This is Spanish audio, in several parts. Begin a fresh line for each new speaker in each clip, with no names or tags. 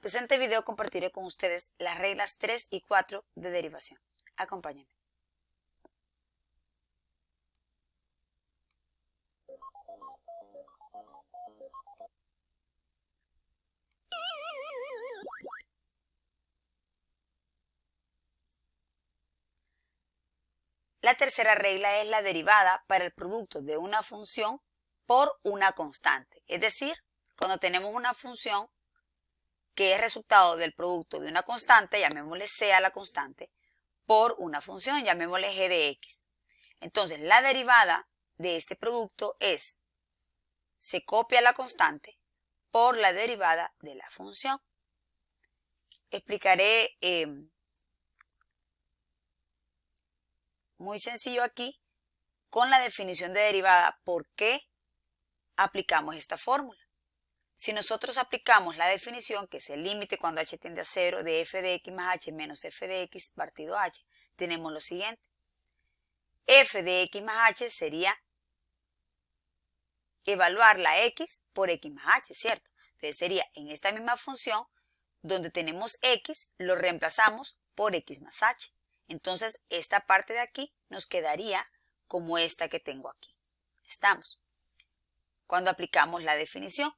presente video compartiré con ustedes las reglas 3 y 4 de derivación. Acompáñenme. La tercera regla es la derivada para el producto de una función por una constante. Es decir, cuando tenemos una función que es resultado del producto de una constante, llamémosle C a la constante, por una función, llamémosle g de x. Entonces, la derivada de este producto es, se copia la constante por la derivada de la función. Explicaré muy sencillo aquí con la definición de derivada por qué aplicamos esta fórmula. Si nosotros aplicamos la definición, que es el límite cuando h tiende a 0 de f de x más h menos f de x partido h, tenemos lo siguiente. F de x más h sería evaluar la x por x más h, ¿cierto? Entonces sería en esta misma función donde tenemos x, lo reemplazamos por x más h. Entonces esta parte de aquí nos quedaría como esta que tengo aquí. Estamos. Cuando aplicamos la definición,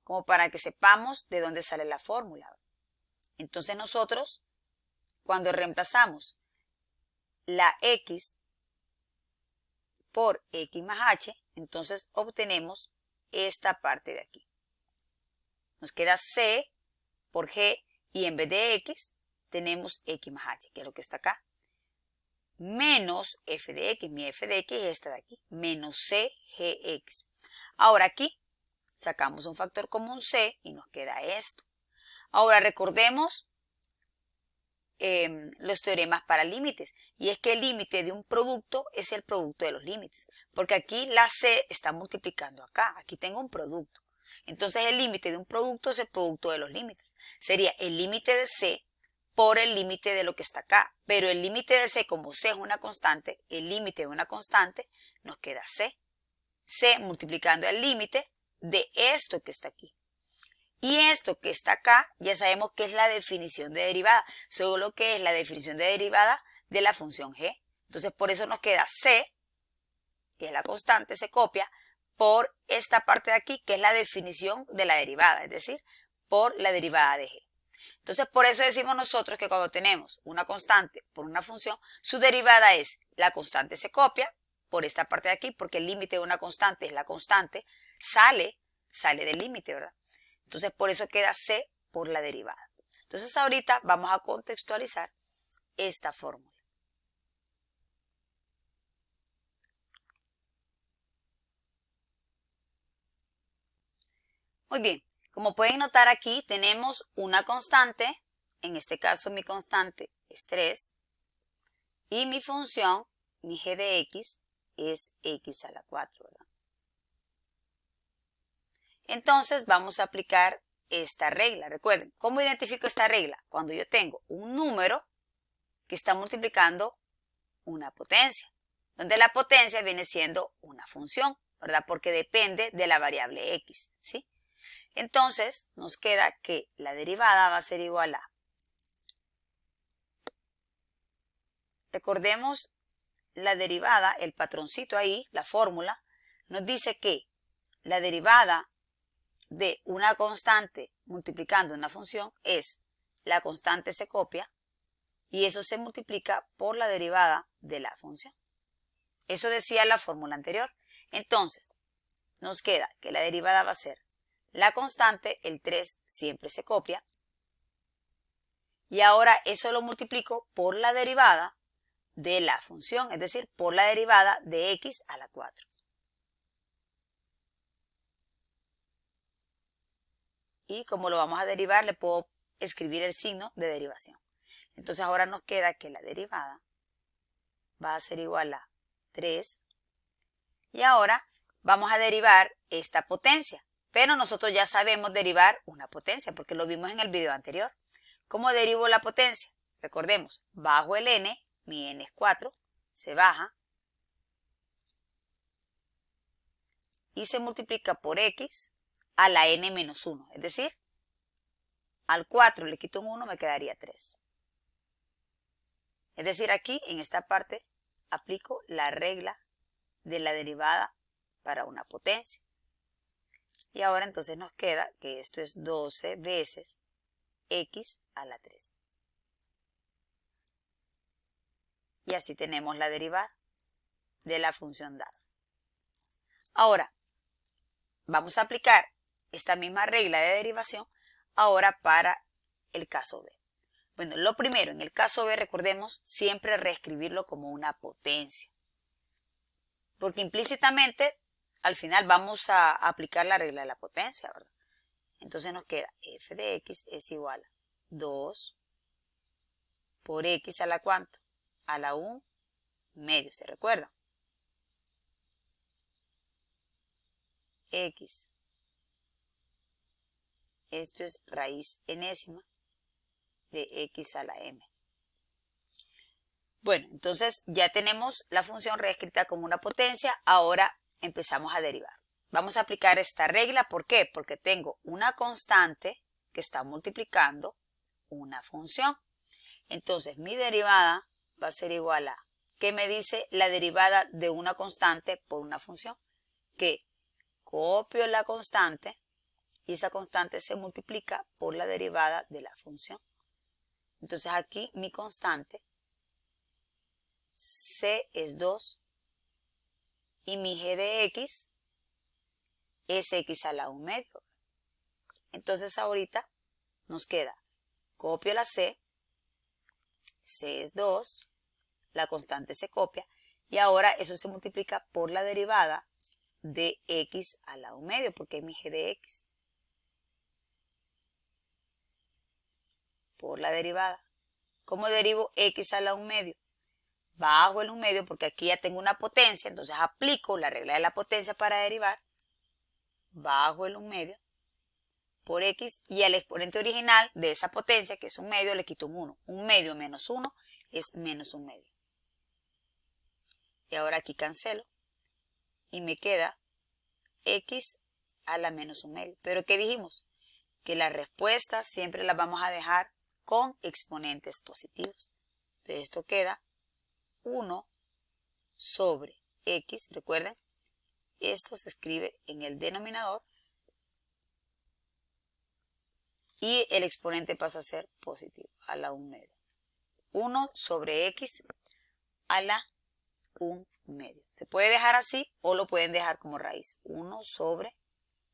como para que sepamos de dónde sale la fórmula. Entonces nosotros, cuando reemplazamos la x por x más h, entonces obtenemos esta parte de aquí. Nos queda c por g y en vez de x tenemos x más h, que es lo que está acá, menos f de x, mi f de x es esta de aquí, menos c gx. Ahora aquí sacamos un factor común c y nos queda esto. Ahora recordemos los teoremas para límites, y es que el límite de un producto es el producto de los límites, porque aquí la c está multiplicando acá, aquí tengo un producto. Entonces el límite de un producto es el producto de los límites. Sería el límite de c por el límite de lo que está acá, pero el límite de c, como c es una constante, el límite de una constante nos queda c. C multiplicando el límite de esto que está aquí. Y esto que está acá, ya sabemos que es la definición de derivada, solo que es la definición de derivada de la función g. Entonces, por eso nos queda c, que es la constante, se copia, por esta parte de aquí, que es la definición de la derivada, es decir, por la derivada de g. Entonces, por eso decimos nosotros que cuando tenemos una constante por una función, su derivada es la constante se copia por esta parte de aquí, porque el límite de una constante es la constante, sale del límite, ¿verdad? Entonces, por eso queda c por la derivada. Entonces, ahorita vamos a contextualizar esta fórmula. Muy bien, como pueden notar aquí tenemos una constante, en este caso mi constante es 3, y mi función, mi g de x, es x a la 4, ¿verdad? Entonces vamos a aplicar esta regla. Recuerden, ¿cómo identifico esta regla? Cuando yo tengo un número que está multiplicando una potencia, donde la potencia viene siendo una función, ¿verdad? Porque depende de la variable x, ¿sí? Entonces nos queda que la derivada va a ser igual a, recordemos la derivada, el patroncito ahí, la fórmula, nos dice que la derivada de una constante multiplicando una función es la constante se copia y eso se multiplica por la derivada de la función. Eso decía la fórmula anterior. Entonces, nos queda que la derivada va a ser la constante, el 3 siempre se copia, y ahora eso lo multiplico por la derivada de la función, es decir, por la derivada de x a la 4. Y como lo vamos a derivar, le puedo escribir el signo de derivación. Entonces ahora nos queda que la derivada va a ser igual a 3. Y ahora vamos a derivar esta potencia. Pero nosotros ya sabemos derivar una potencia porque lo vimos en el video anterior. ¿Cómo derivo la potencia? Recordemos, bajo el n, mi n es 4, se baja y se multiplica por x a la n menos 1, es decir, al 4 le quito un 1, me quedaría 3. Es decir, aquí en esta parte aplico la regla de la derivada para una potencia. Y ahora entonces nos queda que esto es 12 veces x a la 3. Y así tenemos la derivada de la función dada. Ahora, vamos a aplicar esta misma regla de derivación ahora para el caso B. Bueno, lo primero, en el caso B, recordemos siempre reescribirlo como una potencia. Porque implícitamente, al final vamos a aplicar la regla de la potencia, ¿verdad? Entonces nos queda f de x es igual a 2 por x a la ¿cuánto? A la 1 medio, ¿se recuerda? X. Esto es raíz enésima de x a la m. Bueno, entonces ya tenemos la función reescrita como una potencia. Ahora empezamos a derivar. Vamos a aplicar esta regla. ¿Por qué? Porque tengo una constante que está multiplicando una función. Entonces mi derivada va a ser igual a, ¿qué me dice la derivada de una constante por una función? Que copio la constante y esa constante se multiplica por la derivada de la función. Entonces aquí mi constante c es 2 y mi g de x es x a la 1 medio. Entonces ahorita nos queda, copio la c es 2, la constante se copia y ahora eso se multiplica por la derivada de x a la 1 medio porque es mi g de x. Por la derivada. ¿Cómo derivo x a la 1 medio? Bajo el 1 medio porque aquí ya tengo una potencia, entonces aplico la regla de la potencia para derivar. Bajo el 1 medio por x y al exponente original de esa potencia, que es 1 medio, le quito un 1. 1 medio menos 1 es menos 1 medio. Y ahora aquí cancelo y me queda x a la menos 1 medio. ¿Pero qué dijimos? Que las respuestas siempre las vamos a dejar con exponentes positivos. Entonces esto queda 1 sobre x, recuerden, esto se escribe en el denominador y el exponente pasa a ser positivo, a la 1 medio. 1 sobre x a la 1 medio. Se puede dejar así o lo pueden dejar como raíz. 1 sobre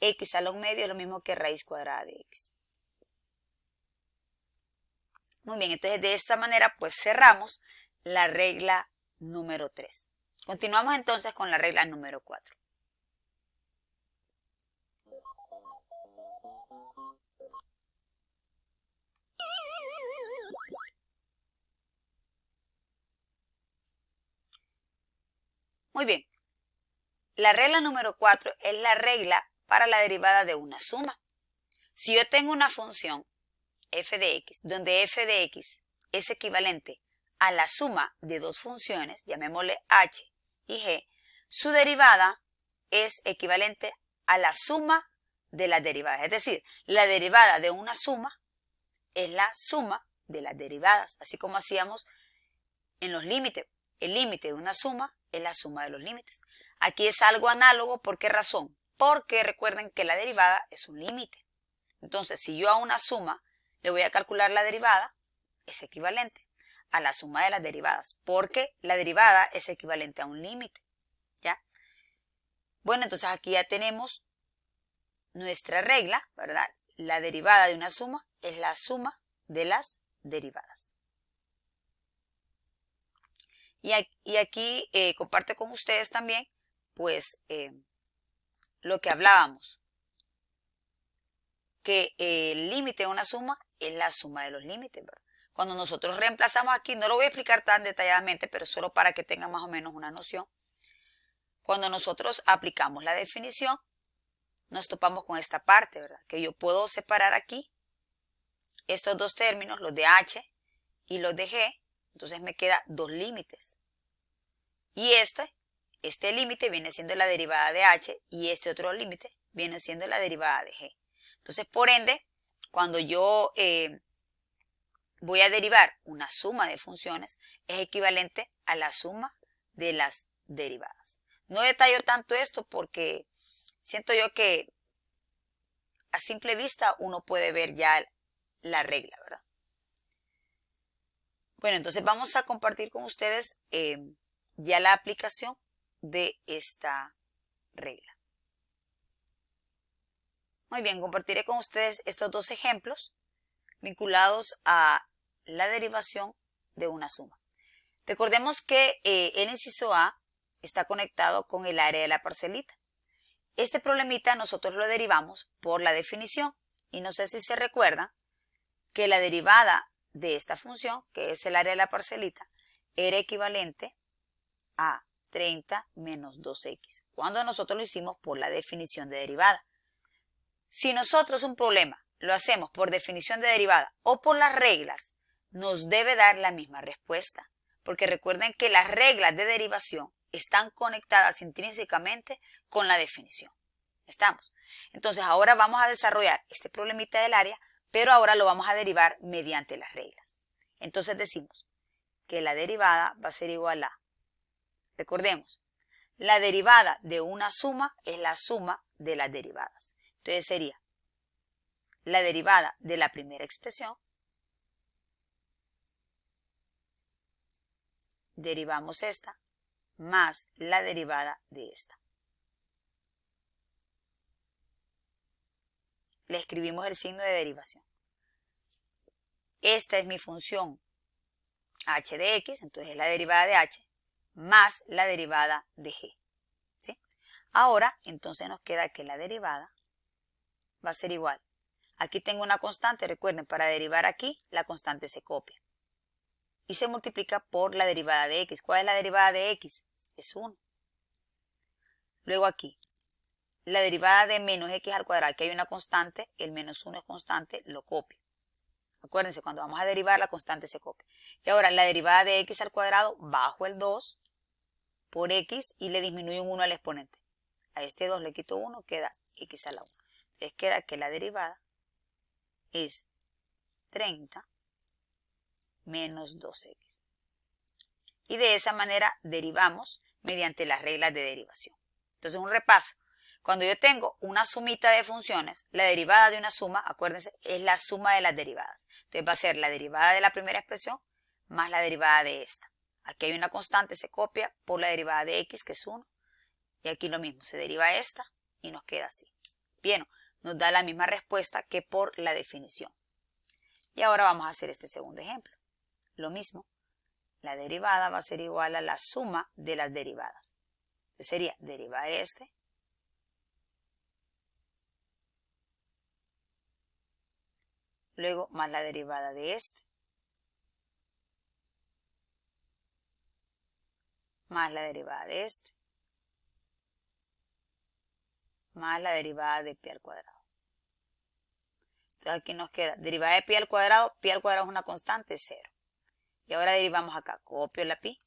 x a la 1 medio es lo mismo que raíz cuadrada de x. Muy bien, entonces de esta manera pues cerramos la regla número 3. Continuamos entonces con la regla número 4. Muy bien, la regla número 4 es la regla para la derivada de una suma. Si yo tengo una función f de x, donde f de x es equivalente a la suma de dos funciones, llamémosle h y g, su derivada es equivalente a la suma de las derivadas. Es decir, la derivada de una suma es la suma de las derivadas, así como hacíamos en los límites. El límite de una suma es la suma de los límites. Aquí es algo análogo, ¿por qué razón? Porque recuerden que la derivada es un límite. Entonces, si yo a una suma le voy a calcular la derivada, es equivalente a la suma de las derivadas, porque la derivada es equivalente a un límite, ¿ya? Bueno, entonces aquí ya tenemos nuestra regla, ¿verdad? La derivada de una suma es la suma de las derivadas. Y aquí comparto con ustedes también, pues, lo que hablábamos, que el límite de una suma es la suma de los límites, ¿verdad? Cuando nosotros reemplazamos aquí, no lo voy a explicar tan detalladamente, pero solo para que tengan más o menos una noción. Cuando nosotros aplicamos la definición, nos topamos con esta parte, ¿verdad? Que yo puedo separar aquí estos dos términos, los de h y los de g, entonces me quedan dos límites. Y este límite viene siendo la derivada de h y este otro límite viene siendo la derivada de g. Entonces, por ende, cuando yo voy a derivar una suma de funciones, es equivalente a la suma de las derivadas. No detallo tanto esto porque siento yo que a simple vista uno puede ver ya la regla, ¿verdad? Bueno, entonces vamos a compartir con ustedes ya la aplicación de esta regla. Muy bien, compartiré con ustedes estos dos ejemplos vinculados a la derivación de una suma. Recordemos que el inciso A está conectado con el área de la parcelita. Este problemita nosotros lo derivamos por la definición y no sé si se recuerdan que la derivada de esta función, que es el área de la parcelita, era equivalente a 30 menos 2x, cuando nosotros lo hicimos por la definición de derivada. Si nosotros un problema lo hacemos por definición de derivada o por las reglas, nos debe dar la misma respuesta, porque recuerden que las reglas de derivación están conectadas intrínsecamente con la definición. ¿Estamos? Entonces ahora vamos a desarrollar este problemita del área, pero ahora lo vamos a derivar mediante las reglas. Entonces decimos que la derivada va a ser igual a, recordemos, la derivada de una suma es la suma de las derivadas. Entonces sería la derivada de la primera expresión, derivamos esta, más la derivada de esta. Le escribimos el signo de derivación. Esta es mi función h de x, entonces es la derivada de h, más la derivada de g. ¿Sí? Ahora, entonces nos queda que la derivada va a ser igual. Aquí tengo una constante, recuerden, para derivar aquí, la constante se copia. Y se multiplica por la derivada de x. ¿Cuál es la derivada de x? Es 1. Luego aquí, la derivada de menos x al cuadrado, aquí hay una constante, el menos 1 es constante, lo copio. Acuérdense, cuando vamos a derivar, la constante se copia. Y ahora, la derivada de x al cuadrado, bajo el 2 por x y le disminuyo un 1 al exponente. A este 2 le quito 1, queda x a la 1. Les queda que la derivada es 30 menos 2x. Y de esa manera derivamos mediante las reglas de derivación. Entonces, un repaso. Cuando yo tengo una sumita de funciones, la derivada de una suma, acuérdense, es la suma de las derivadas. Entonces va a ser la derivada de la primera expresión más la derivada de esta. Aquí hay una constante, se copia por la derivada de x, que es 1. Y aquí lo mismo, se deriva esta y nos queda así. Bien, nos da la misma respuesta que por la definición. Y ahora vamos a hacer este segundo ejemplo. Lo mismo, la derivada va a ser igual a la suma de las derivadas. Entonces sería derivar este luego más la derivada de este, más la derivada de este, más la derivada de pi al cuadrado. Entonces aquí nos queda derivada de pi al cuadrado es una constante, 0. Y ahora derivamos acá, copio la pi.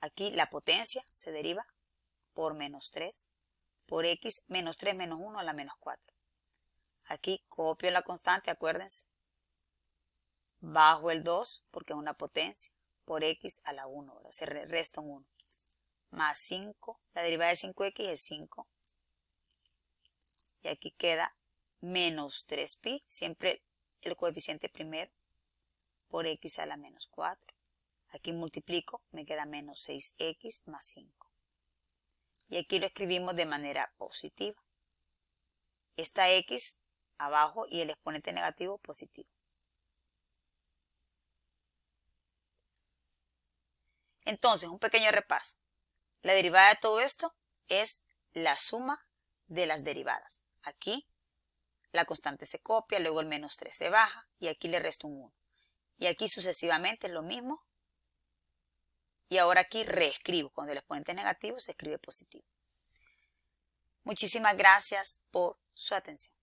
Aquí la potencia se deriva por menos 3, por x, menos 3 menos 1 a la menos 4. Aquí copio la constante, acuérdense. Bajo el 2, porque es una potencia, por x a la 1, ¿verdad? Se resta un 1. Más 5, la derivada de 5x es 5. Y aquí queda menos 3pi, siempre el coeficiente primero, por x a la menos 4. Aquí multiplico, me queda menos 6x más 5. Y aquí lo escribimos de manera positiva. Esta x abajo y el exponente negativo positivo. Entonces, un pequeño repaso. La derivada de todo esto es la suma de las derivadas. Aquí la constante se copia, luego el menos 3 se baja y aquí le resto un 1. Y aquí sucesivamente es lo mismo. Y ahora aquí reescribo. Cuando el exponente es negativo se escribe positivo. Muchísimas gracias por su atención.